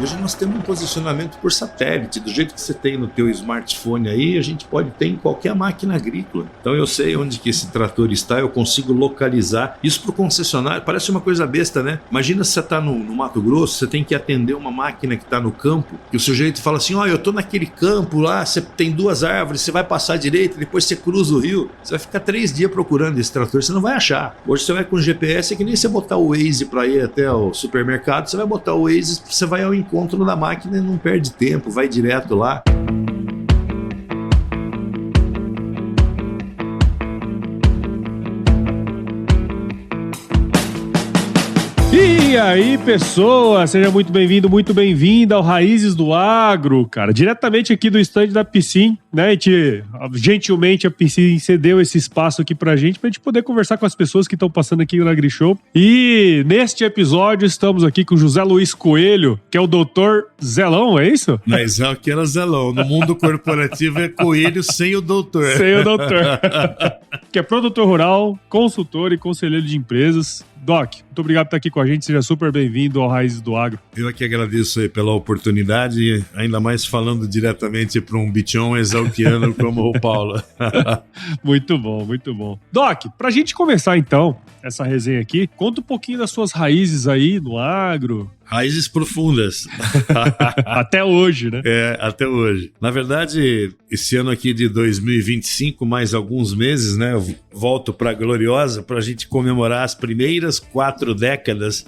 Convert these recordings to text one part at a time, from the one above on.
Hoje nós temos um posicionamento por satélite, do jeito que você tem no teu smartphone aí, a gente pode ter em qualquer máquina agrícola. Então eu sei onde que esse trator está, eu consigo localizar. Isso para o concessionário parece uma coisa besta, né? Imagina se você está no Mato Grosso, você tem que atender uma máquina que está no campo, e o sujeito fala assim, eu estou naquele campo lá, você tem 2 árvores, você vai passar à direita, depois você cruza o rio, você vai ficar 3 dias procurando esse trator, você não vai achar. Hoje você vai com GPS, é que nem você botar o Waze para ir até o supermercado, você vai botar o Waze, você vai ao encontro da máquina e não perde tempo, vai direto lá. E aí, pessoas, seja muito bem-vindo, muito bem-vinda ao Raízes do Agro, cara, diretamente aqui do estande da Piscin, né, gentilmente a Piscin cedeu esse espaço aqui pra gente poder conversar com as pessoas que estão passando aqui no AgriShow. E neste episódio estamos aqui com o José Luiz Coelho, que é o doutor Zelão, é isso? Mas é o que era Zelão, no mundo corporativo é Coelho sem o doutor. Sem o doutor. Que é produtor rural, consultor e conselheiro de empresas. Doc, muito obrigado por estar aqui com a gente, seja super bem-vindo ao Raízes do Agro. Eu aqui agradeço aí pela oportunidade, ainda mais falando diretamente para um bichão exalquiano como o Paulo. Muito bom, muito bom. Doc, pra gente começar então essa resenha aqui, conta um pouquinho das suas raízes aí no agro. Raízes profundas. Até hoje, né? Até hoje. Na verdade, esse ano aqui de 2025, mais alguns meses, né? Eu volto para a Gloriosa para a gente comemorar as primeiras 4 décadas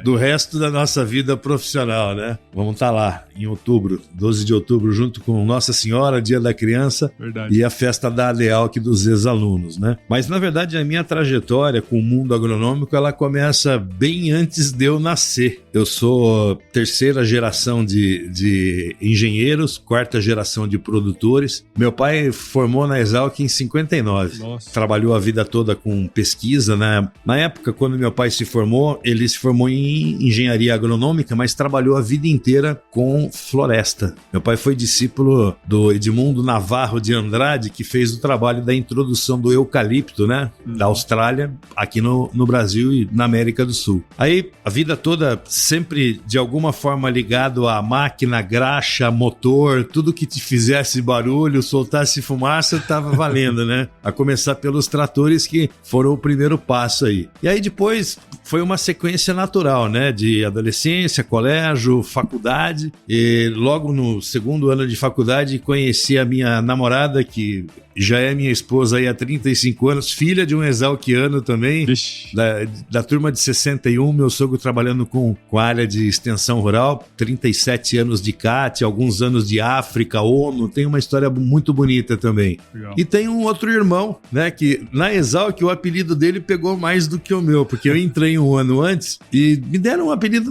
do resto da nossa vida profissional, né? Vamos estar lá em outubro, 12 de outubro, junto com Nossa Senhora, Dia da Criança. Verdade. E a festa da ADEALC dos ex-alunos, né? Mas, na verdade, a minha trajetória com o mundo agronômico, ela começa bem antes de eu nascer. Eu sou 3ª geração de engenheiros, 4ª geração de produtores. Meu pai formou na Exalc em 59. Nossa. Trabalhou a vida toda com pesquisa, né? Na época, quando meu pai se formou, ele se formou em engenharia agronômica, mas trabalhou a vida inteira com floresta. Meu pai foi discípulo do Edmundo Navarro de Andrade, que fez o trabalho da introdução do eucalipto, né? Da Austrália, aqui no Brasil e na América do Sul. Aí, a vida toda sempre de alguma forma ligado à máquina, graxa, motor, tudo que te fizesse barulho, soltasse fumaça, estava valendo, né? A começar pelos tratores, que foram o primeiro passo aí. E aí depois foi uma sequência natural, né? De adolescência, colégio, faculdade. E logo no 2º ano de faculdade conheci a minha namorada, que já é minha esposa aí há 35 anos, filha de um exalquiano também, da turma de 61, meu sogro trabalhando com a área de extensão rural, 37 anos de CAT, alguns anos de África, ONU, tem uma história muito bonita também. Legal. E tem um outro irmão, né, que na Exalc o apelido dele pegou mais do que o meu, porque eu entrei um ano antes e me deram um apelido,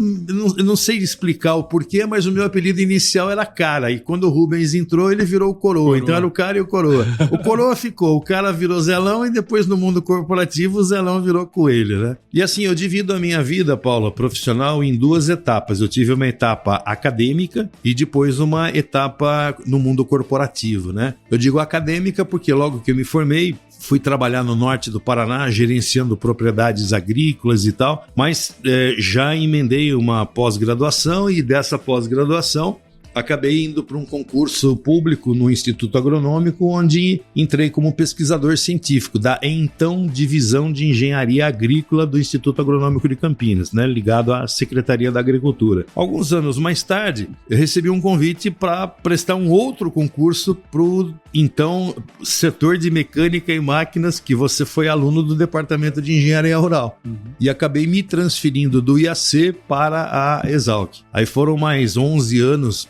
eu não sei explicar o porquê, mas o meu apelido inicial era Cara, e quando o Rubens entrou, ele virou o Coroa. Então era o Cara e o Coroa. O Coroa ficou, o Cara virou Zelão e depois no mundo corporativo o Zelão virou Coelho, né? E assim, eu divido a minha vida, Paulo, profissional em 2 etapas. Eu tive uma etapa acadêmica e depois uma etapa no mundo corporativo, né? Eu digo acadêmica porque logo que eu me formei, fui trabalhar no norte do Paraná, gerenciando propriedades agrícolas e tal, mas já emendei uma pós-graduação e dessa pós-graduação acabei indo para um concurso público no Instituto Agronômico, onde entrei como pesquisador científico da então Divisão de Engenharia Agrícola do Instituto Agronômico de Campinas, né, ligado à Secretaria da Agricultura. Alguns anos mais tarde, eu recebi um convite para prestar um outro concurso para o então setor de mecânica e máquinas, que você foi aluno do Departamento de Engenharia Rural. E acabei me transferindo do IAC para a Exalc. Aí foram mais 11 anos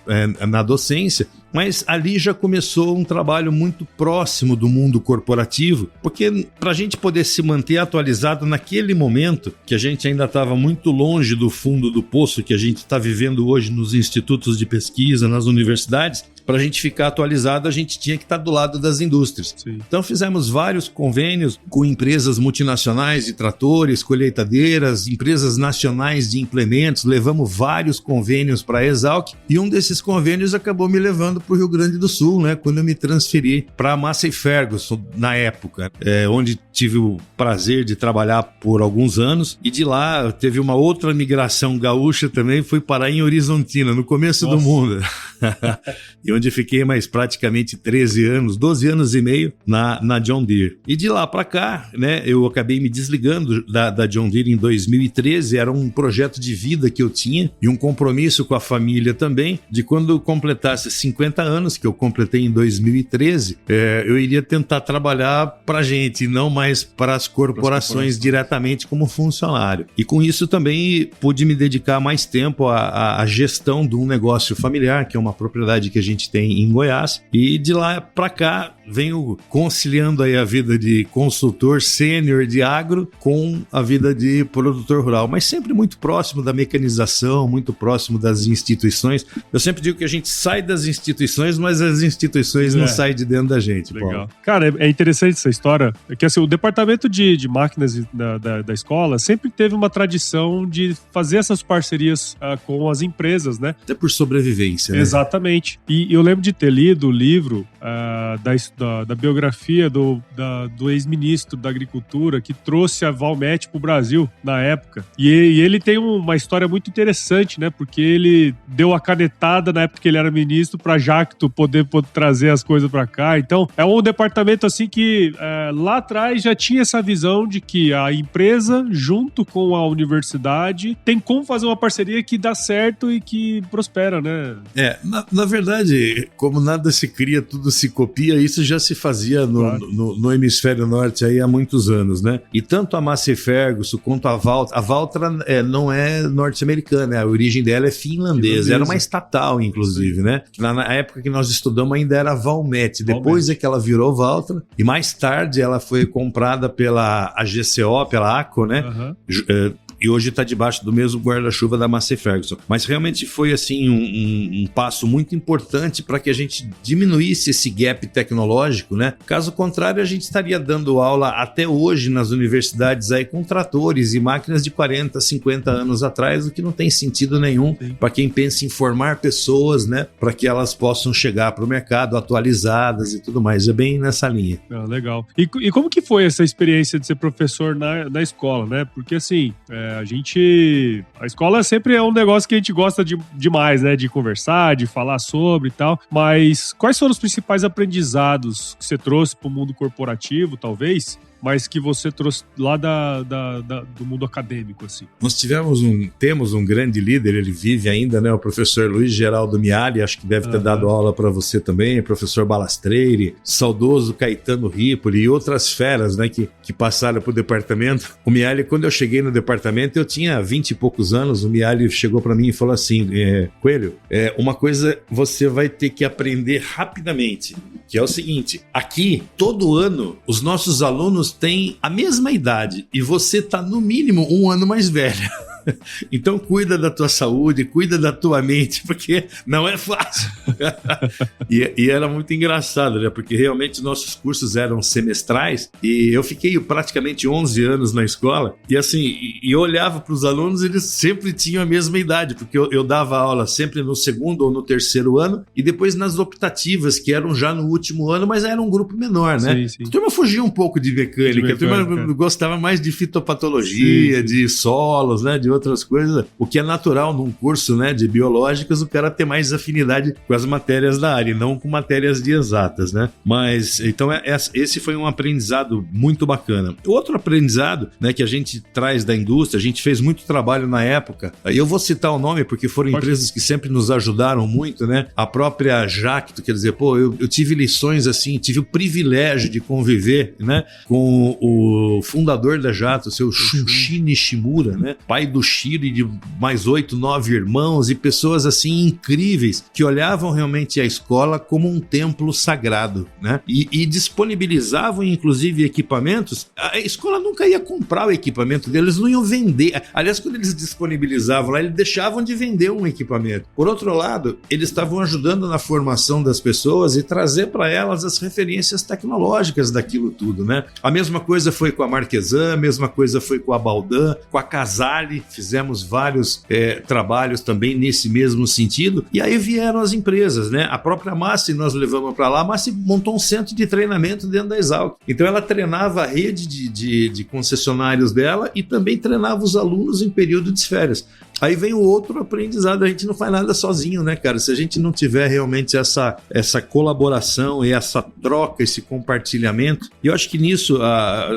na docência, mas ali já começou um trabalho muito próximo do mundo corporativo, porque para a gente poder se manter atualizado naquele momento, que a gente ainda estava muito longe do fundo do poço que a gente está vivendo hoje nos institutos de pesquisa, nas universidades, para a gente ficar atualizado, a gente tinha que estar do lado das indústrias. Sim. Então fizemos vários convênios com empresas multinacionais de tratores, colheitadeiras, empresas nacionais de implementos, levamos vários convênios para a Exalc, e um desses convênios acabou me levando voltando para o Rio Grande do Sul, né? Quando eu me transferi para Massey Ferguson, na época, onde tive o prazer de trabalhar por alguns anos. E de lá teve uma outra migração gaúcha também, fui parar em Horizontina, no começo do mundo. E onde fiquei mais praticamente 13 anos, 12 anos e meio na John Deere. E de lá para cá, né, eu acabei me desligando da John Deere em 2013, era um projeto de vida que eu tinha e um compromisso com a família também, de quando eu completasse 50 anos, que eu completei em 2013, eu iria tentar trabalhar para a gente, e não mais para as corporações diretamente como funcionário. E com isso também pude me dedicar mais tempo à gestão de um negócio familiar, que é uma propriedade que a gente tem em Goiás, e de lá para cá venho conciliando aí a vida de consultor sênior de agro com a vida de produtor rural, mas sempre muito próximo da mecanização, muito próximo das instituições. Eu sempre digo que a gente sai das instituições, mas as instituições não saem de dentro da gente. Legal. Paulo. Cara, é interessante essa história, que assim, o departamento de máquinas da escola sempre teve uma tradição de fazer essas parcerias com as empresas, né? Até por sobrevivência, né? Exatamente. E eu lembro de ter lido o livro da biografia do ex-ministro da Agricultura, que trouxe a Valmet para o Brasil na época. E ele tem uma história muito interessante, né? Porque ele deu a canetada na época que ele era ministro para Jacto poder trazer as coisas para cá. Então, é um departamento assim que lá atrás já tinha essa visão de que a empresa, junto com a universidade, tem como fazer uma parceria que dá certo e que prospera, né? Na verdade, como nada se cria, tudo se copia, isso já se fazia no hemisfério norte aí há muitos anos, né? E tanto a Massey Ferguson quanto a Valtra não é norte-americana, a origem dela é finlandesa, era uma estatal, inclusive, né? Na época que nós estudamos ainda era Valmet, depois é que ela virou Valtra, e mais tarde ela foi comprada pela AGCO, pela ACO, né? E hoje está debaixo do mesmo guarda-chuva da Massey Ferguson. Mas realmente foi assim um passo muito importante para que a gente diminuísse esse gap tecnológico, né? Caso contrário, a gente estaria dando aula até hoje nas universidades aí com tratores e máquinas de 40, 50 anos atrás, o que não tem sentido nenhum para quem pensa em formar pessoas, né? Para que elas possam chegar para o mercado atualizadas e tudo mais. É bem nessa linha. Legal. E como que foi essa experiência de ser professor na escola, né? Porque assim... A escola sempre é um negócio que a gente gosta demais, né? De conversar, de falar sobre e tal. Mas quais foram os principais aprendizados que você trouxe para o mundo corporativo, talvez? Mas que você trouxe lá do mundo acadêmico, assim. Nós temos um grande líder, ele vive ainda, né? O professor Luiz Geraldo Miali, acho que deve ter dado aula para você também, o professor Balastreire, saudoso Caetano Ripoli e outras feras, né? Que passaram pro departamento. O Miali, quando eu cheguei no departamento, eu tinha 20 e poucos anos, o Miali chegou para mim e falou assim, Coelho, uma coisa você vai ter que aprender rapidamente, que é o seguinte, aqui, todo ano, os nossos alunos têm a mesma idade e você está no mínimo um ano mais velho. Então cuida da tua saúde, cuida da tua mente, porque não é fácil. E era muito engraçado, né? Porque realmente nossos cursos eram semestrais e eu fiquei praticamente 11 anos na escola e assim, eu olhava para os alunos, eles sempre tinham a mesma idade, porque eu dava aula sempre no segundo ou no terceiro ano e depois nas optativas, que eram já no último ano, mas era um grupo menor, né? Sim. A turma fugia um pouco de mecânica, a turma gostava mais de fitopatologia, de solos, né? De outras coisas, o que é natural num curso, né, de biológicas, o cara ter mais afinidade com as matérias da área, e não com matérias de exatas, né? Mas, então, esse foi um aprendizado muito bacana. Outro aprendizado, né, que a gente traz da indústria, a gente fez muito trabalho na época, eu vou citar o nome porque foram empresas que sempre nos ajudaram muito, né? A própria Jacto, quer dizer, eu tive lições assim, tive o privilégio de conviver, né, com o fundador da Jacto, o seu Shunshi Nishimura, né? Pai do Shiro e de mais 8, 9 irmãos e pessoas assim incríveis que olhavam realmente a escola como um templo sagrado, né? E disponibilizavam inclusive equipamentos. A escola nunca ia comprar o equipamento deles, não iam vender. Aliás, quando eles disponibilizavam lá, eles deixavam de vender um equipamento. Por outro lado, eles estavam ajudando na formação das pessoas e trazer para elas as referências tecnológicas daquilo tudo, né? A mesma coisa foi com a Marquesan, a mesma coisa foi com a Baldan, com a Casale. fizemos vários trabalhos também nesse mesmo sentido, e aí vieram as empresas, né? A própria Massi nós levamos para lá, a Massi montou um centro de treinamento dentro da Exalc. Então ela treinava a rede de concessionários dela e também treinava os alunos em período de férias. Aí vem o outro aprendizado, a gente não faz nada sozinho, né, cara? Se a gente não tiver realmente essa colaboração e essa troca, esse compartilhamento, e eu acho que nisso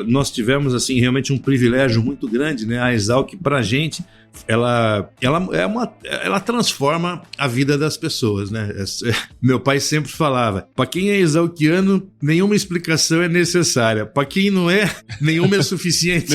nós tivemos, assim, realmente um privilégio muito grande, né? A Exalc, pra gente, ela transforma a vida das pessoas, né? Meu pai sempre falava, para quem é exalquiano, nenhuma explicação é necessária. Para quem não é, nenhuma é suficiente.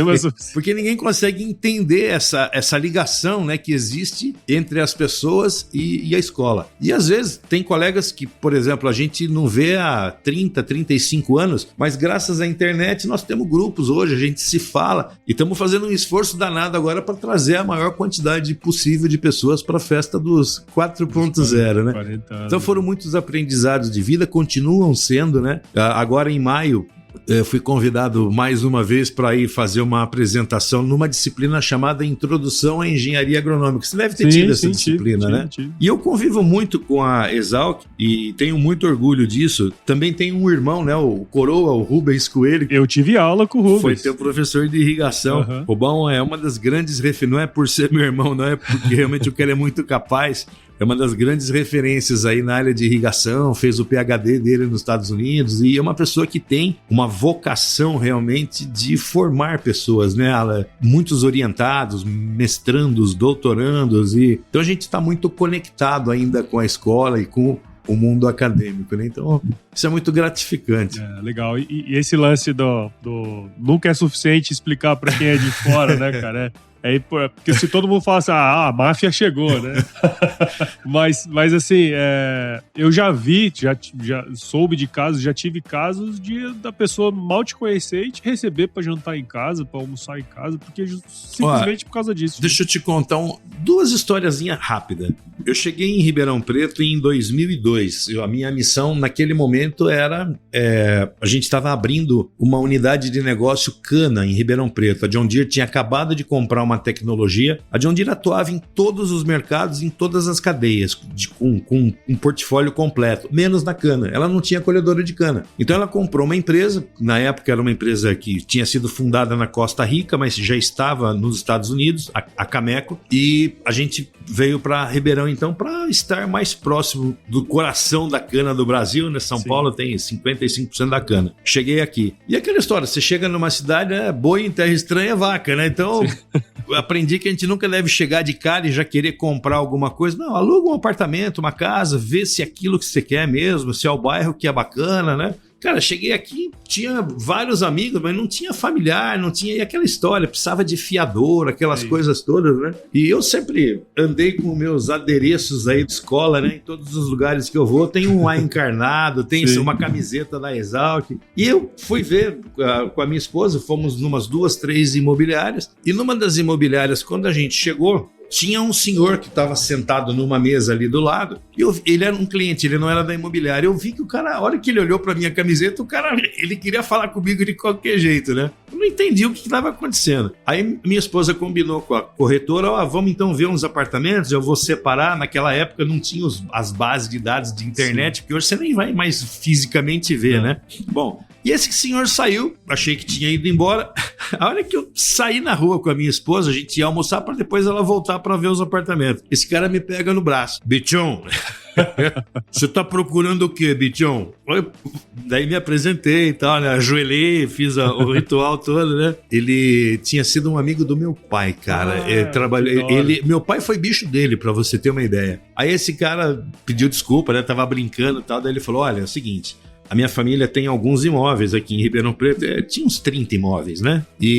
Porque ninguém consegue entender essa ligação, né, que existe entre as pessoas e a escola. E às vezes tem colegas que, por exemplo, a gente não vê há 30, 35 anos, mas graças à internet nós temos grupos hoje, a gente se fala e estamos fazendo um esforço danado agora para trazer a maior quantidade possível de pessoas para a festa dos 4.0, né? Então foram muitos aprendizados de vida, continuam sendo, né? Agora em maio, fui convidado mais uma vez para ir fazer uma apresentação numa disciplina chamada Introdução à Engenharia Agronômica. Você deve ter tido essa disciplina, né? Tive. E eu convivo muito com a Exalc e tenho muito orgulho disso. Também tenho um irmão, né? O Coroa, o Rubens Coelho. Eu tive aula com o Rubens. Foi teu professor de irrigação. Uhum. O Rubão é uma das grandes referências, não é por ser meu irmão, não é porque realmente o cara é muito capaz. É uma das grandes referências aí na área de irrigação, fez o PhD dele nos Estados Unidos e é uma pessoa que tem uma vocação realmente de formar pessoas, né? Muitos orientados, mestrandos, doutorandos, então a gente está muito conectado ainda com a escola e com o mundo acadêmico, né? Então isso é muito gratificante. Legal. E esse lance do nunca é suficiente explicar para quem é de fora, né, cara? Porque se todo mundo fala assim, a máfia chegou, né? mas assim, eu já vi, já soube de casos, já tive casos da pessoa mal te conhecer e te receber pra jantar em casa, pra almoçar em casa, porque simplesmente por causa disso. Deixa eu te contar duas historiazinhas rápidas. Eu cheguei em Ribeirão Preto em 2002. A minha missão naquele momento era... a gente estava abrindo uma unidade de negócio cana em Ribeirão Preto. A John Deere tinha acabado de comprar uma tecnologia. A John Deere atuava em todos os mercados, em todas as cadeias, com um portfólio completo, menos na cana. Ela não tinha colhedora de cana. Então ela comprou uma empresa, na época era uma empresa que tinha sido fundada na Costa Rica, mas já estava nos Estados Unidos, a Cameco, e a gente veio para Ribeirão então para estar mais próximo do coração da cana do Brasil, né? São Paulo tem 55% da cana. Cheguei aqui. E aquela história, você chega numa cidade, boi em terra estranha é vaca, né? Então aprendi que a gente nunca deve chegar de cara e já querer comprar alguma coisa. Não, aluga um apartamento, uma casa, vê se é aquilo que você quer mesmo, se é o bairro que é bacana, né? Cara, cheguei aqui, tinha vários amigos, mas não tinha familiar, não tinha... E aquela história, precisava de fiador, aquelas coisas todas, né? E eu sempre andei com meus adereços aí de escola, né? Em todos os lugares que eu vou, tem um A encarnado, tem uma camiseta da Exalc. E eu fui ver com a minha esposa, fomos numas 2, 3 imobiliárias. E numa das imobiliárias, quando a gente chegou, tinha um senhor que estava sentado numa mesa ali do lado, e ele era um cliente, ele não era da imobiliária. Eu vi que o cara, a hora que ele olhou para minha camiseta, o cara, ele queria falar comigo de qualquer jeito, né? Eu não entendi o que estava acontecendo. Aí minha esposa combinou com a corretora, vamos então ver uns apartamentos, eu vou separar. Naquela época não tinha as bases de dados de internet, porque hoje você nem vai mais fisicamente ver, né? Bom, e esse senhor saiu, achei que tinha ido embora. A hora que eu saí na rua com a minha esposa, a gente ia almoçar para depois ela voltar para ver os apartamentos. Esse cara me pega no braço. Bichão, você tá procurando o quê, Bichão? Daí me apresentei e tal, né? Ajoelhei, fiz o ritual todo, né? Ele tinha sido um amigo do meu pai, cara. Meu pai foi bicho dele, pra você ter uma ideia. Aí esse cara pediu desculpa, né? Tava brincando e tal. Daí ele falou, olha, é o seguinte... A minha família tem alguns imóveis aqui em Ribeirão Preto, tinha uns 30 imóveis, né? E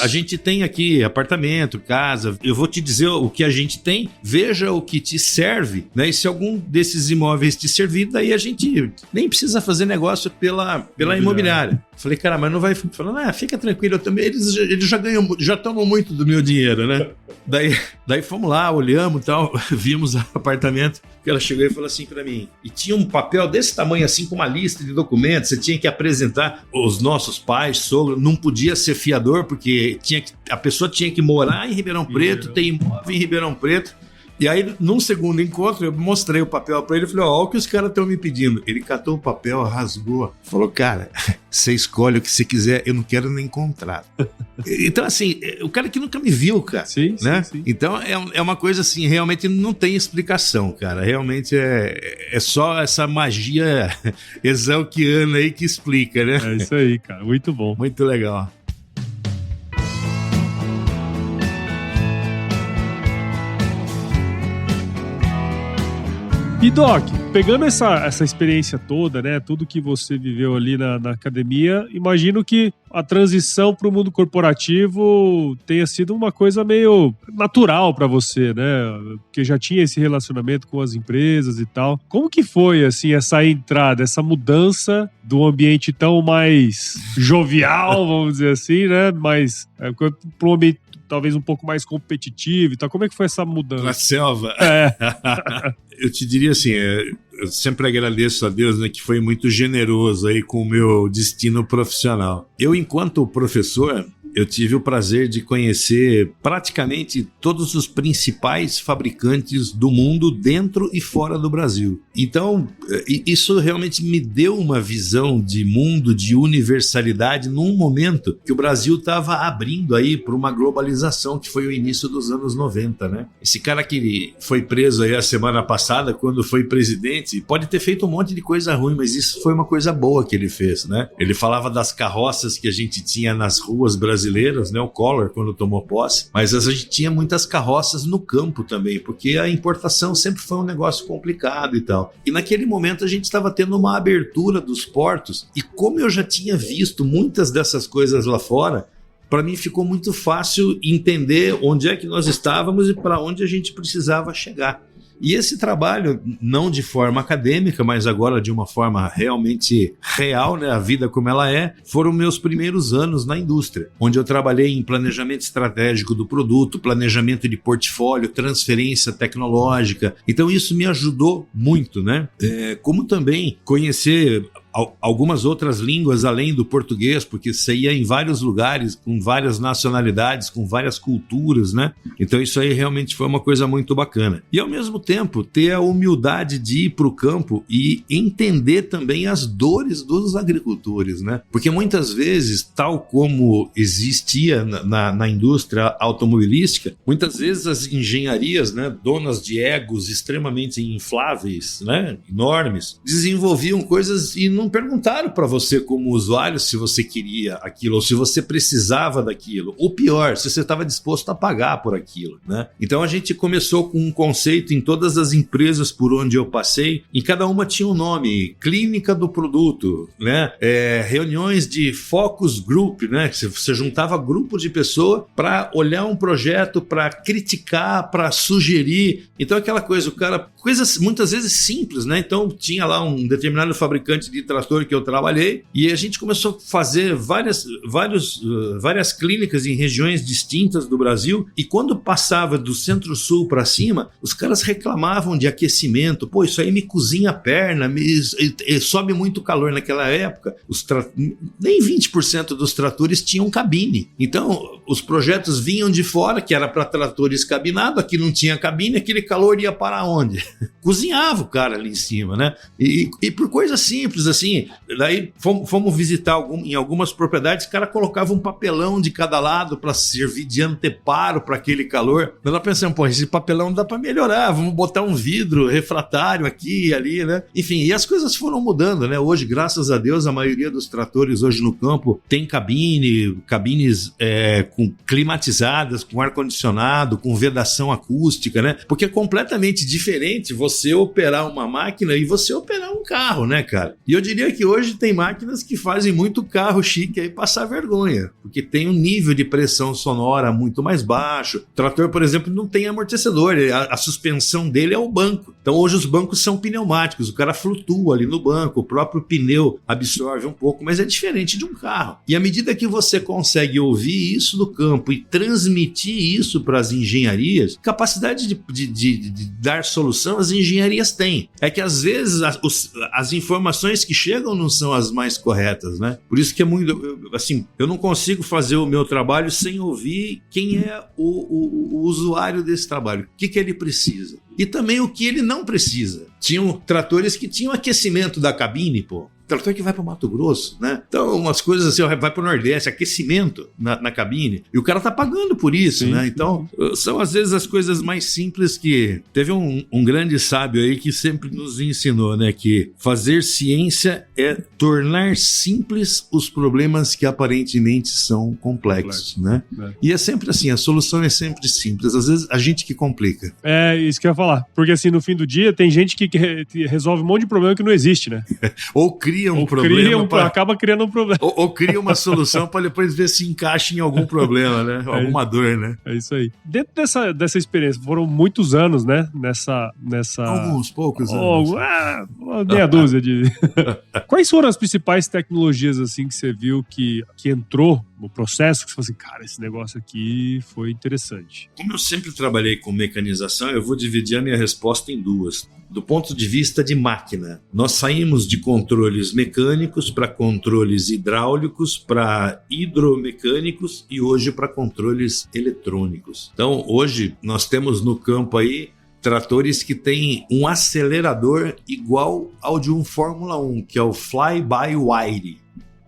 a gente tem aqui apartamento, casa. Eu vou te dizer o que a gente tem, veja o que te serve, né? E se algum desses imóveis te servir, daí a gente nem precisa fazer negócio pela imobiliária. Falei, cara, mas não vai... Falando, fica tranquilo, eu também, eles já tomam muito do meu dinheiro, né? Daí fomos lá, olhamos e tal, vimos o apartamento, que ela chegou e falou assim pra mim, e tinha um papel desse tamanho assim, com uma lista de documentos, você tinha que apresentar os nossos pais, sogro, não podia ser fiador, porque a pessoa tinha que morar em Ribeirão Preto, ter imóvel em Ribeirão Preto. E aí, num segundo encontro, eu mostrei o papel pra ele e falei, ó, o que os caras estão me pedindo. Ele catou o papel, rasgou, falou, cara, você escolhe o que você quiser, eu não quero nem contrato. Então, assim, o cara que nunca me viu, cara. Sim, né? sim. Então, é uma coisa assim, realmente não tem explicação, cara. Realmente é só essa magia exalquiana aí que explica, né? É isso aí, cara. Muito bom. Muito legal. E Doc, pegando essa experiência toda, né, tudo que você viveu ali na academia, imagino que a transição para o mundo corporativo tenha sido uma coisa meio natural para você, né? Porque já tinha esse relacionamento com as empresas e tal. Como que foi, assim, essa entrada, essa mudança do ambiente tão mais jovial, vamos dizer assim, né? Para um ambiente talvez um pouco mais competitivo e tal. Como é que foi essa mudança? Na selva? Eu te diria assim, eu sempre agradeço a Deus, né, que foi muito generoso aí com o meu destino profissional. Eu, enquanto professor, eu tive o prazer de conhecer praticamente todos os principais fabricantes do mundo dentro e fora do Brasil. Então, isso realmente me deu uma visão de mundo, de universalidade, num momento que o Brasil estava abrindo aí para uma globalização, que foi o início dos anos 90, né? Esse cara que foi preso aí a semana passada, quando foi presidente, pode ter feito um monte de coisa ruim, mas isso foi uma coisa boa que ele fez, né? Ele falava das carroças que a gente tinha nas ruas brasileiras, né, o Collor, quando tomou posse, mas a gente tinha muitas carroças no campo também, porque a importação sempre foi um negócio complicado e tal. E naquele momento a gente estava tendo uma abertura dos portos, e como eu já tinha visto muitas dessas coisas lá fora, para mim ficou muito fácil entender onde é que nós estávamos e para onde a gente precisava chegar. E esse trabalho, não de forma acadêmica, mas agora de uma forma realmente real, né, a vida como ela é, foram meus primeiros anos na indústria, onde eu trabalhei em planejamento estratégico do produto, planejamento de portfólio, transferência tecnológica. Então isso me ajudou muito, né? Como também conhecer algumas outras línguas além do português, porque você ia em vários lugares, com várias nacionalidades, com várias culturas, né? Então isso aí realmente foi uma coisa muito bacana. E ao mesmo tempo, ter a humildade de ir para o campo e entender também as dores dos agricultores, né? Porque muitas vezes, tal como existia na indústria automobilística, muitas vezes as engenharias, né, donas de egos extremamente infláveis, né, enormes, desenvolviam coisas e não perguntaram para você como usuário se você queria aquilo ou se você precisava daquilo, ou pior, se você estava disposto a pagar por aquilo, né? Então a gente começou com um conceito em todas as empresas por onde eu passei, e cada uma tinha um nome: clínica do produto, né? Reuniões de focus group, né? Você juntava grupo de pessoas para olhar um projeto, para criticar, para sugerir. Então aquela coisa, coisas muitas vezes simples, né? Então tinha lá um determinado fabricante de trator que eu trabalhei, e a gente começou a fazer várias clínicas em regiões distintas do Brasil, e quando passava do centro-sul para cima, os caras reclamavam de aquecimento. Pô, isso aí me cozinha a perna, sobe muito calor. Naquela época, nem 20% dos tratores tinham cabine. Então, os projetos vinham de fora, que era para tratores cabinados, aqui não tinha cabine, aquele calor ia para onde? Cozinhava o cara ali em cima, né? E por coisas simples, assim, daí fomos visitar em algumas propriedades, o cara colocava um papelão de cada lado para servir de anteparo para aquele calor. Nós pensamos, pô, esse papelão dá para melhorar, vamos botar um vidro refratário aqui e ali, né? Enfim, e as coisas foram mudando, né? Hoje, graças a Deus, a maioria dos tratores hoje no campo tem cabines climatizadas, com ar-condicionado, com vedação acústica, né? Porque é completamente diferente você operar uma máquina e você operar um carro, né, cara? E eu diria que hoje tem máquinas que fazem muito carro chique aí passar vergonha, porque tem um nível de pressão sonora muito mais baixo. O trator, por exemplo, não tem amortecedor, a suspensão dele é o banco. Então hoje os bancos são pneumáticos, o cara flutua ali no banco, o próprio pneu absorve um pouco, mas é diferente de um carro. E à medida que você consegue ouvir isso do campo e transmitir isso para as engenharias, capacidade de dar solução as engenharias têm. É que às vezes as informações que chegam não são as mais corretas, né? Por isso que é muito... eu não consigo fazer o meu trabalho sem ouvir quem é o usuário desse trabalho, o que ele precisa. E também o que ele não precisa. Tinham tratores que tinham aquecimento da cabine, pô. Trator que vai para o Mato Grosso, né? Então, umas coisas assim, vai para o Nordeste, aquecimento na cabine, e o cara tá pagando por isso, sim, né? Então, são às vezes as coisas mais simples que... Teve um grande sábio aí que sempre nos ensinou, né? Que fazer ciência é tornar simples os problemas que aparentemente são complexos, né? E é sempre assim, a solução é sempre simples, às vezes a gente que complica. É isso que eu ia falar, porque assim, no fim do dia, tem gente que resolve um monte de problema que não existe, né? Ou cria um problema. Acaba criando um problema. Ou cria uma solução para depois ver se encaixa em algum problema, né? Alguma dor, né? É isso aí. Dentro dessa experiência, foram muitos anos, né? Nessa... Alguns poucos anos. Meia dúzia de... Quais foram as principais tecnologias, assim, que você viu que entrou no processo, que você falou assim, cara, esse negócio aqui foi interessante? Como eu sempre trabalhei com mecanização, eu vou dividir a minha resposta em duas. Do ponto de vista de máquina, nós saímos de controles mecânicos para controles hidráulicos, para hidromecânicos e hoje para controles eletrônicos. Então, hoje nós temos no campo aí tratores que têm um acelerador igual ao de um Fórmula 1, que é o fly-by-wire.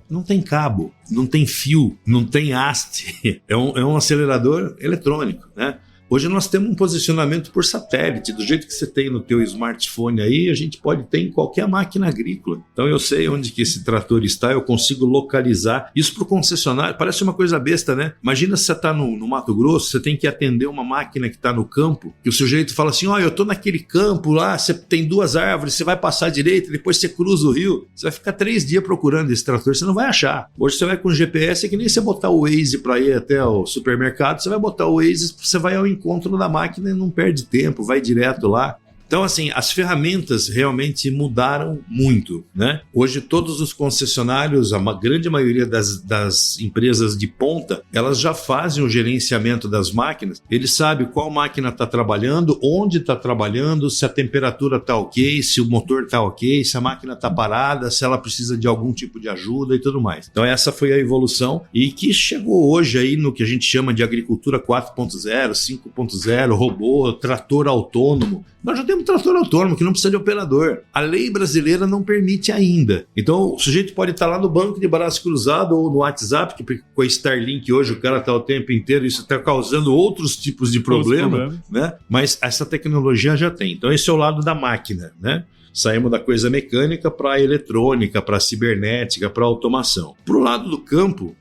Não tem cabo, não tem fio, não tem haste. É um acelerador eletrônico, né? Hoje nós temos um posicionamento por satélite, do jeito que você tem no teu smartphone aí, a gente pode ter em qualquer máquina agrícola. Então eu sei onde que esse trator está, eu consigo localizar. Isso para o concessionário parece uma coisa besta, né? Imagina se você está no Mato Grosso, você tem que atender uma máquina que está no campo, e o sujeito fala assim, eu estou naquele campo lá, você tem 2 árvores, você vai passar à direita, depois você cruza o rio, você vai ficar 3 dias procurando esse trator, você não vai achar. Hoje você vai com GPS, é que nem você botar o Waze para ir até o supermercado, você vai botar o Waze, você vai ao encontro da máquina e não perde tempo, vai direto lá. Então, assim, as ferramentas realmente mudaram muito, né? Hoje, todos os concessionários, a grande maioria das empresas de ponta, elas já fazem o gerenciamento das máquinas. Eles sabem qual máquina está trabalhando, onde está trabalhando, se a temperatura está ok, se o motor está ok, se a máquina está parada, se ela precisa de algum tipo de ajuda e tudo mais. Então, essa foi a evolução e que chegou hoje aí no que a gente chama de agricultura 4.0, 5.0, robô, trator autônomo. Nós já temos trator autônomo que não precisa de operador. A lei brasileira não permite ainda. Então, o sujeito pode estar lá no banco de braço cruzado ou no WhatsApp, que com a Starlink hoje o cara está o tempo inteiro, isso está causando outros tipos de problema, né? Mas essa tecnologia já tem. Então, esse é o lado da máquina, né? Saímos da coisa mecânica para a eletrônica, para a cibernética, para a automação. Para o lado do campo,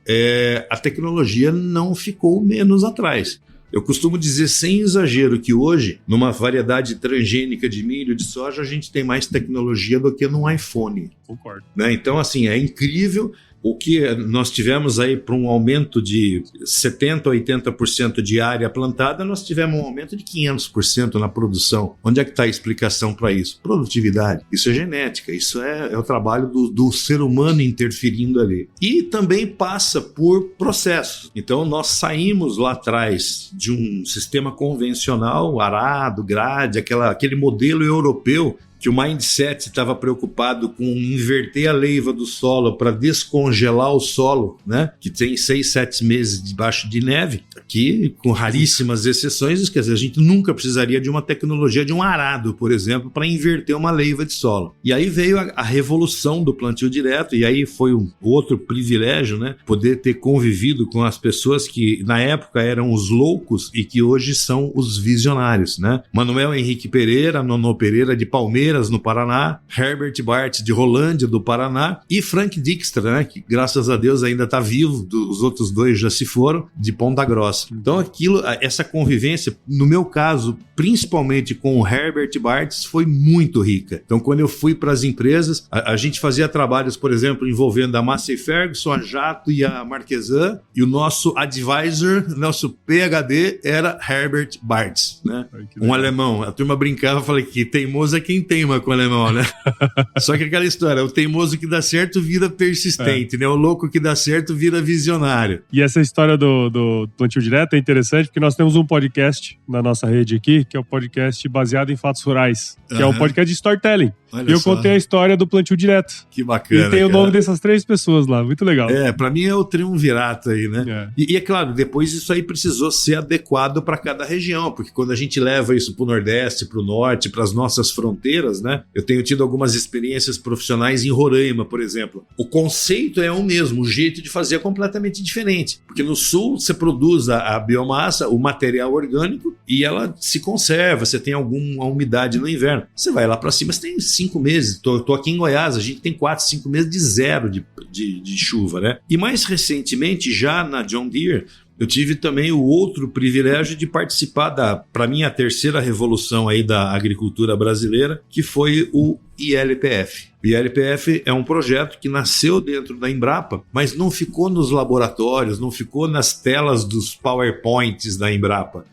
a tecnologia não ficou menos atrás. Eu costumo dizer sem exagero que hoje, numa variedade transgênica de milho, de soja, a gente tem mais tecnologia do que num iPhone. Concordo. Né? Então, assim, é incrível o que nós tivemos aí para um aumento de 70% a 80% de área plantada, nós tivemos um aumento de 500% na produção. Onde é que está a explicação para isso? Produtividade. Isso é genética, isso é o trabalho do ser humano interferindo ali. E também passa por processos. Então, nós saímos lá atrás de um sistema convencional, arado, grade, aquele modelo europeu, que o mindset estava preocupado com inverter a leiva do solo para descongelar o solo, né? Que tem 6, 7 meses debaixo de neve, que com raríssimas exceções, quer dizer, a gente nunca precisaria de uma tecnologia de um arado, por exemplo, para inverter uma leiva de solo. E aí veio a revolução do plantio direto, e aí foi um outro privilégio, né? Poder ter convivido com as pessoas que na época eram os loucos e que hoje são os visionários, né? Manuel Henrique Pereira, Nono Pereira de Palmeiras, Caieiras, no Paraná, Herbert Bart de Rolândia, do Paraná, e Frank Dijkstra, né, que graças a Deus ainda está vivo, os outros dois já se foram, de Ponta Grossa. Então essa convivência, no meu caso, principalmente com o Herbert Bartz, foi muito rica. Então quando eu fui para as empresas, a gente fazia trabalhos, por exemplo, envolvendo a Massey Ferguson, a Jato e a Marquesan, e o nosso advisor, nosso PhD era Herbert Bartz, né? Um alemão. A turma brincava, falei que teimoso é quem teima com o alemão, né? Só que aquela história, o teimoso que dá certo vira persistente, né? O louco que dá certo vira visionário. E essa história do Plantio Direto é interessante porque nós temos um podcast na nossa rede aqui, que é o podcast baseado em fatos rurais, que é um podcast de storytelling. Olha e eu só. contei a história do Plantio Direto. Que bacana. E tem o nome dessas 3 pessoas lá, muito legal. Pra mim é o triunvirato aí, né? E é claro, depois isso aí precisou ser adequado para cada região, porque quando a gente leva isso pro Nordeste, pro Norte, para as nossas fronteiras, né? Eu tenho tido algumas experiências profissionais em Roraima, por exemplo. O conceito é o mesmo, o jeito de fazer é completamente diferente, porque no Sul você produz a biomassa, o material orgânico, e ela se conserva, você tem alguma umidade no inverno. Você vai lá para cima, você tem 5 meses. Tô aqui em Goiás, a gente tem 4, 5 meses de zero de chuva, né? E mais recentemente, já na John Deere, eu tive também o outro privilégio de participar para mim, a terceira revolução aí da agricultura brasileira, que foi o ILPF. O ILPF é um projeto que nasceu dentro da Embrapa, mas não ficou nos laboratórios, não ficou nas telas dos PowerPoints da Embrapa.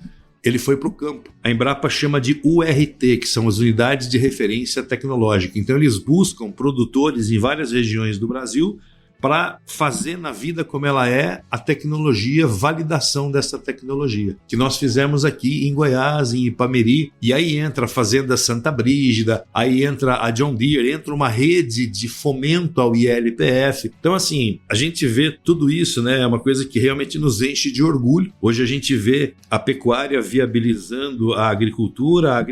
Ele foi para o campo. A Embrapa chama de URT, que são as Unidades de Referência Tecnológica. Então eles buscam produtores em várias regiões do Brasil para fazer na vida como ela é a tecnologia, validação dessa tecnologia, que nós fizemos aqui em Goiás, em Ipameri, e aí entra a Fazenda Santa Brígida, aí entra a John Deere, entra uma rede de fomento ao ILPF. Então assim, a gente vê tudo isso, né? É uma coisa que realmente nos enche de orgulho. Hoje a gente vê a pecuária viabilizando a agricultura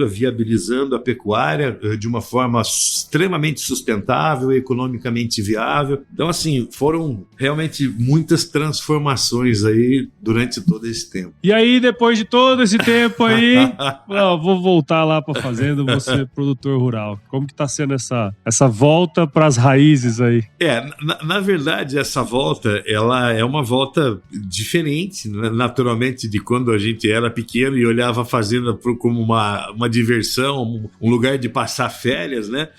viabilizando a pecuária de uma forma extremamente sustentável, economicamente viável. Então, assim, foram realmente muitas transformações aí durante todo esse tempo. E aí, depois de todo esse tempo aí, vou voltar lá para a fazenda, vou ser produtor rural. Como que tá sendo essa volta para as raízes aí? Na verdade, essa volta, ela é uma volta diferente, né? Naturalmente, de quando a gente era pequeno e olhava a fazenda como uma diversão, um lugar de passar férias, né?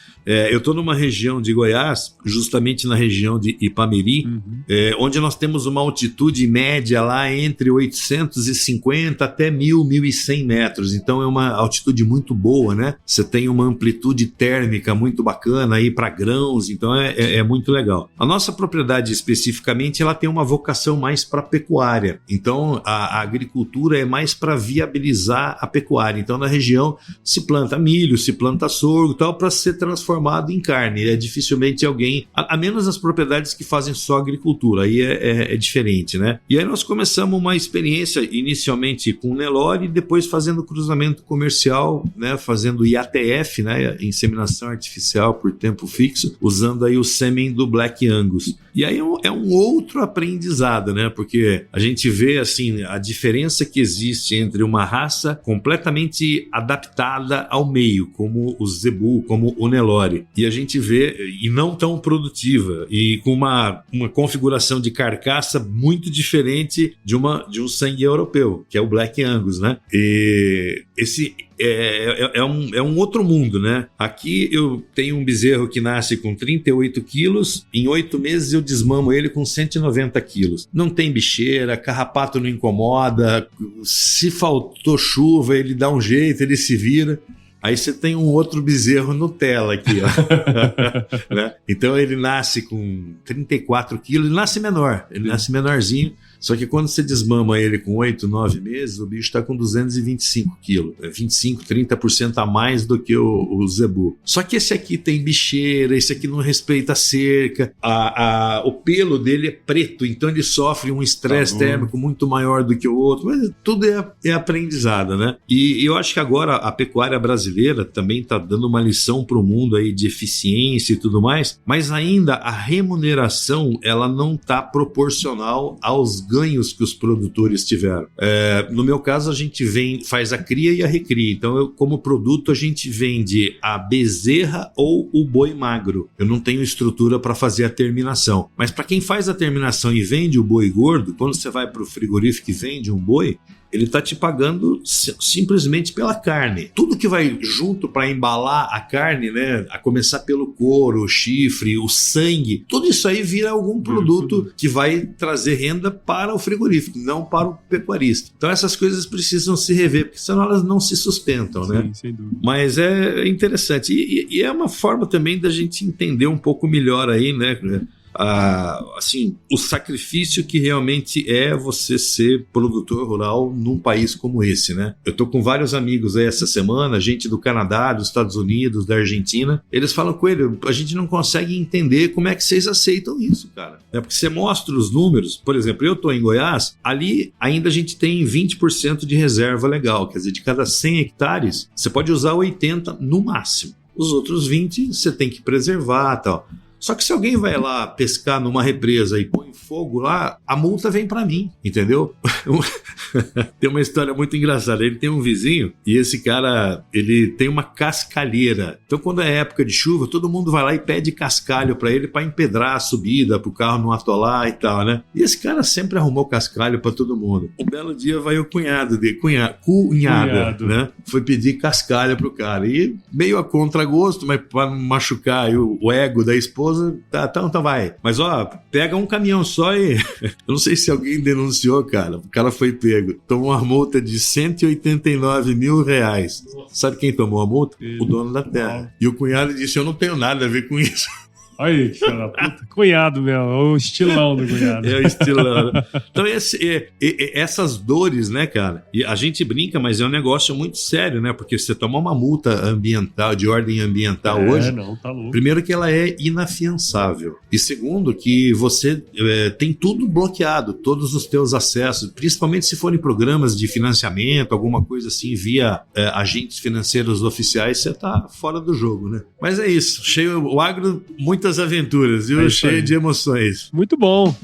Eu estou numa região de Goiás, justamente na região de Ipameri, onde nós temos uma altitude média lá entre 850 até 1.100 metros. Então é uma altitude muito boa, né? Você tem uma amplitude térmica muito bacana aí para grãos, então é muito legal. A nossa propriedade especificamente, ela tem uma vocação mais para pecuária. Então a agricultura é mais para viabilizar a pecuária. Então na região se planta milho, se planta sorgo, tal, para ser transformado em carne. Dificilmente alguém, a menos as propriedades que fazem só agricultura, aí é diferente, né? E aí nós começamos uma experiência inicialmente com Nelore e depois fazendo cruzamento comercial, né? Fazendo IATF, né? Inseminação artificial por tempo fixo, usando aí o sêmen do Black Angus. E aí é um outro aprendizado, né? Porque a gente vê assim a diferença que existe entre uma raça completamente adaptada ao meio, como o Zebu, como o Nelore, e a gente vê, e não tão produtiva, e com uma configuração de carcaça muito diferente de um sangue europeu, que é o Black Angus, né? E esse é um outro mundo, né? Aqui eu tenho um bezerro que nasce com 38 quilos, em 8 meses eu desmamo ele com 190 quilos. Não tem bicheira, carrapato não incomoda, se faltou chuva ele dá um jeito, ele se vira. Aí você tem um outro bezerro Nutella aqui, ó. Né? Então ele nasce com 34 quilos, ele nasce menor, ele nasce menorzinho, só que quando você desmama ele com 8, 9 meses, o bicho está com 225 quilos, 25, 30% a mais do que o Zebu. Só que esse aqui tem bicheira, esse aqui não respeita a cerca, o pelo dele é preto, então ele sofre um estresse térmico muito maior do que o outro, mas tudo é aprendizado, né? E eu acho que agora a pecuária brasileira também está dando uma lição para o mundo aí de eficiência e tudo mais, mas ainda a remuneração ela não está proporcional aos ganhos que os produtores tiveram. No meu caso, a gente faz a cria e a recria. Então, como produto, a gente vende a bezerra ou o boi magro. Eu não tenho estrutura para fazer a terminação. Mas para quem faz a terminação e vende o boi gordo, quando você vai para o frigorífico e vende um boi, ele está te pagando simplesmente pela carne. Tudo que vai junto para embalar a carne, né, a começar pelo couro, o chifre, o sangue, tudo isso aí vira algum produto que vai trazer renda para o frigorífico, não para o pecuarista. Então essas coisas precisam se rever, porque senão elas não se sustentam, né? Sim, sem dúvida. Mas é interessante. E é uma forma também da gente entender um pouco melhor aí, né? Assim, o sacrifício que realmente é você ser produtor rural num país como esse, né? Eu tô com vários amigos aí essa semana, gente do Canadá, dos Estados Unidos, da Argentina. Eles falam com ele, a gente não consegue entender como é que vocês aceitam isso, cara. Porque você mostra os números, por exemplo, eu tô em Goiás, ali ainda a gente tem 20% de reserva legal, quer dizer, de cada 100 hectares, você pode usar 80 no máximo. Os outros 20 você tem que preservar e tal. Só que se alguém vai lá pescar numa represa e põe fogo lá, a multa vem pra mim, entendeu? Tem uma história muito engraçada. Ele tem um vizinho e esse cara, ele tem uma cascalheira. Então quando é época de chuva, todo mundo vai lá e pede cascalho pra ele pra empedrar a subida, pro carro não atolar e tal, né? E esse cara sempre arrumou cascalho pra todo mundo. Um belo dia vai o cunhada, né? Foi pedir cascalho pro cara. E meio a contragosto, mas pra não machucar o ego da esposa, então vai. Mas pega um caminhão só e... Eu não sei se alguém denunciou, cara. O cara foi pego. Tomou uma multa de R$189 mil. Sabe quem tomou a multa? O dono da terra. E o cunhado disse, eu não tenho nada a ver com isso. Olha que filho da puta. Cunhado mesmo, é o estilão do cunhado. É o estilão. Então essas dores, né, cara? E a gente brinca, mas é um negócio muito sério, né? Porque você tomar uma multa ambiental, de ordem ambiental hoje, não, tá louco. Primeiro que ela é inafiançável. E segundo que você tem tudo bloqueado, todos os teus acessos, principalmente se forem programas de financiamento, alguma coisa assim, via agentes financeiros oficiais, você tá fora do jogo, né? Mas é isso. O agro, muitas aventuras, viu? Cheio de emoções. Muito bom.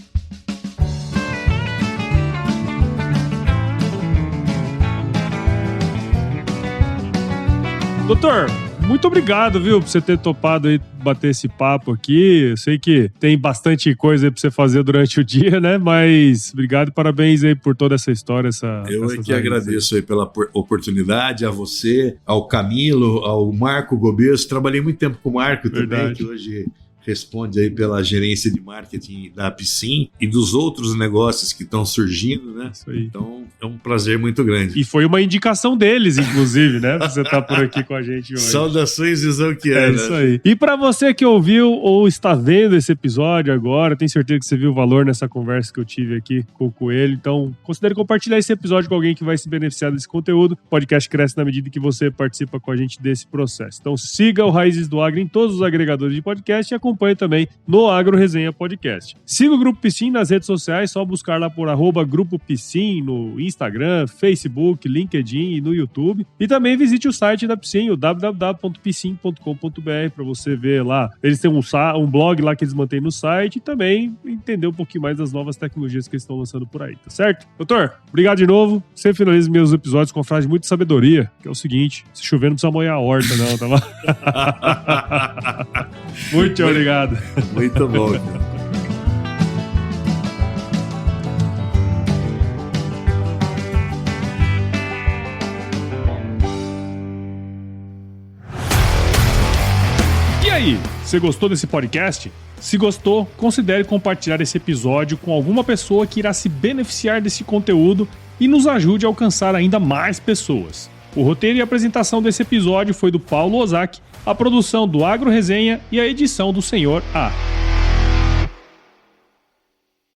Doutor, muito obrigado, viu, por você ter topado aí bater esse papo aqui. Eu sei que tem bastante coisa aí pra você fazer durante o dia, né? Mas obrigado e parabéns aí por toda essa história. Eu é que agradeço aí pela oportunidade, a você, ao Camilo, ao Marco Gobeso. Trabalhei muito tempo com o Marco também, que hoje responde aí pela gerência de marketing da Piscin e dos outros negócios que estão surgindo, né? Isso aí. Então é um prazer muito grande. E foi uma indicação deles, inclusive, né? Você tá por aqui com a gente hoje. Saudações, Exalquiana. É isso aí. E pra você que ouviu ou está vendo esse episódio agora, tenho certeza que você viu o valor nessa conversa que eu tive aqui com o Coelho, então considere compartilhar esse episódio com alguém que vai se beneficiar desse conteúdo. O podcast cresce na medida que você participa com a gente desse processo. Então siga o Raízes do Agro em todos os agregadores de podcast e acompanhe também no Agro Resenha Podcast. Siga o Grupo Piscin nas redes sociais, só buscar lá por @Grupo Piscin no Instagram, Facebook, LinkedIn e no YouTube. E também visite o site da Piscin, o www.piscin.com.br, para você ver lá. Eles têm um blog lá que eles mantêm no site e também entender um pouquinho mais das novas tecnologias que eles estão lançando por aí, tá certo? Doutor, obrigado de novo. Sempre finalizo meus episódios com uma frase de muita sabedoria, que é o seguinte: se chover não precisa molhar a horta, não, tá bom? Muito obrigado. Muito bom, cara. E aí, você gostou desse podcast? Se gostou, considere compartilhar esse episódio com alguma pessoa que irá se beneficiar desse conteúdo e nos ajude a alcançar ainda mais pessoas. O roteiro e a apresentação desse episódio foi do Paulo Ozaki, a produção do Agro Resenha e a edição do Senhor A.